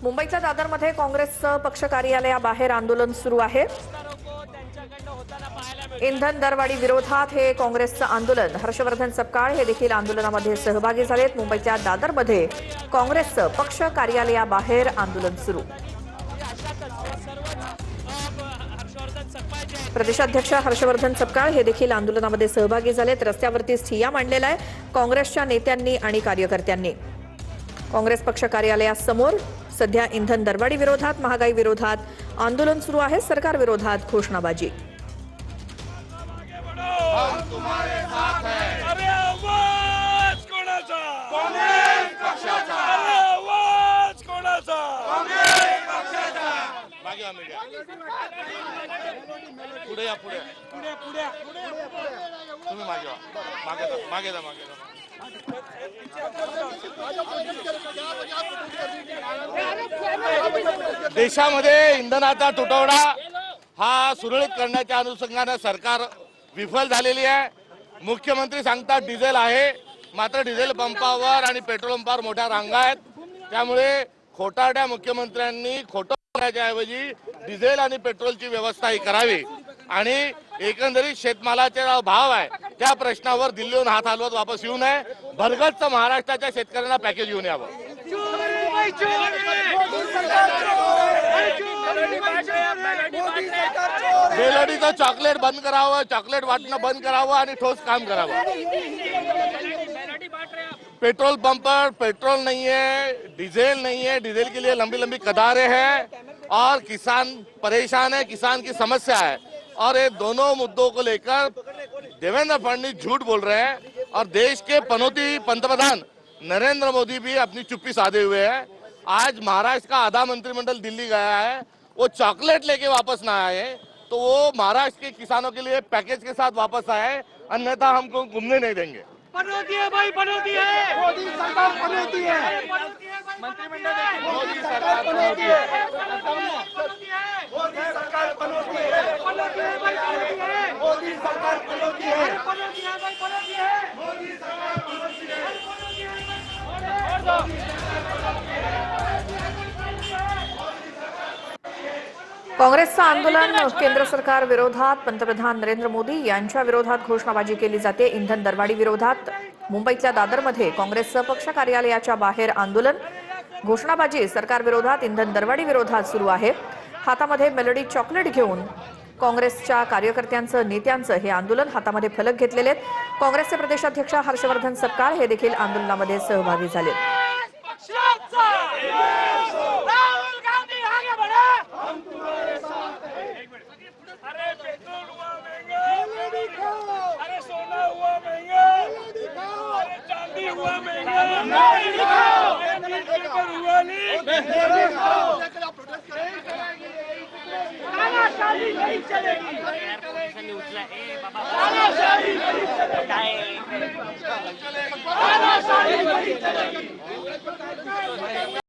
मुंबईच्या दादरमध्ये काँग्रेसचं पक्ष कार्यालयाबाहेर आंदोलन सुरू आहे। इंधन दरवाढी विरोधात हे काँग्रेसचं आंदोलन। हर्षवर्धन सपकाळ हे देखील आंदोलनामध्ये सहभागी झालेत। मुंबईच्या दादरमध्ये काँग्रेसचं पक्ष कार्यालयाबाहेर आंदोलन सुरू। प्रदेशाध्यक्ष हर्षवर्धन सपकाळ हे देखील आंदोलनामध्ये सहभागी झालेत। रस्त्यावरती ठिय्या मांडलेला आहे काँग्रेसच्या नेत्यांनी आणि कार्यकर्त्यांनी। काँग्रेस पक्ष कार्यालयासमोर सध्या इंधन दरवाढी विरोधात, महागाई विरोधात आंदोलन सुरू आहे। सरकार विरोधात घोषणाबाजी। देशामध्ये इंधनाचा तुटवडा हा सुरळीत करण्याच्या अनुषंगाने सरकार विफल झालेली आहे। मुख्यमंत्री सांगतात डिझेल आहे, मात्र डिझेल पंपावर आणि पेट्रोल पंपावर मोठ्या रांगा आहेत। त्यामुळे खोटारड्या मुख्यमंत्र्यांनी खोटं बोलण्याच्या ऐवजी डिझेल आणि पेट्रोलची व्यवस्था ही करावी आणि एकंदरीत शेतमालाचा भाव आहे त्या प्रश्नावर दिल्लीहून हात हलवत वापस येऊ नये। भरगच्च महाराष्ट्राच्या शेतकऱ्यांना पॅकेज घेऊन यावं। मेलोडीचं चॉकलेट बंद करावं, चॉकलेट वाटणं बंद करावं आणि ठोस काम करावं। पेट्रोल पंप पर पेट्रोल नहीं है, डीजल नहीं है, डीजल के लिए लंबी लंबी कतारें हैं और किसान परेशान है, किसान की समस्या है। और ये दोनों मुद्दों को लेकर देवेंद्र फडणवीस झूठ बोल रहे हैं और देश के पनौती पंतप्रधान नरेंद्र मोदी भी अपनी चुप्पी साधे हुए हैं। आज महाराष्ट्र का आधा मंत्रिमंडल दिल्ली गया है, वो चॉकलेट लेके वापस ना आए तो वो महाराष्ट्र के किसानों के लिए पैकेज के साथ वापस आए, अन्यथा हमको घूमने नहीं देंगे। पनौती है भाई, पनौती है। मोदी सरकार पनौती है। मंत्रिमंडल मोदी सरकार पनौती है। मोदी सरकार पनौती है। पनौती है भाई, पनौती है। मोदी सरकार पनौती है। पनौती है भाई, पनौती है। मोदी सरकार पनौती है। पनौती है काँग्रेसचं आंदोलन केंद्र सरकार विरोधात, पंतप्रधान नरेंद्र मोदी यांच्या विरोधात घोषणाबाजी केली जाते। इंधन दरवाढी विरोधात मुंबईतल्या दादरमध्ये काँग्रेसचं पक्ष कार्यालयाच्या बाहेर आंदोलन। घोषणाबाजी सरकार विरोधात, इंधन दरवाढी विरोधात सुरू आहे। हातामध्ये मेलोडी चॉकलेट घेऊन काँग्रेसच्या कार्यकर्त्यांचं, नेत्यांचं हे आंदोलन, हातामध्ये फलक घेतलेले आहेत। काँग्रेसचे प्रदेशाध्यक्ष हर्षवर्धन सपकाळ हे देखील आंदोलनामध्ये सहभागी झाले। तानाशाही नहीं चलेगी। तानाशाही नहीं चलेगी।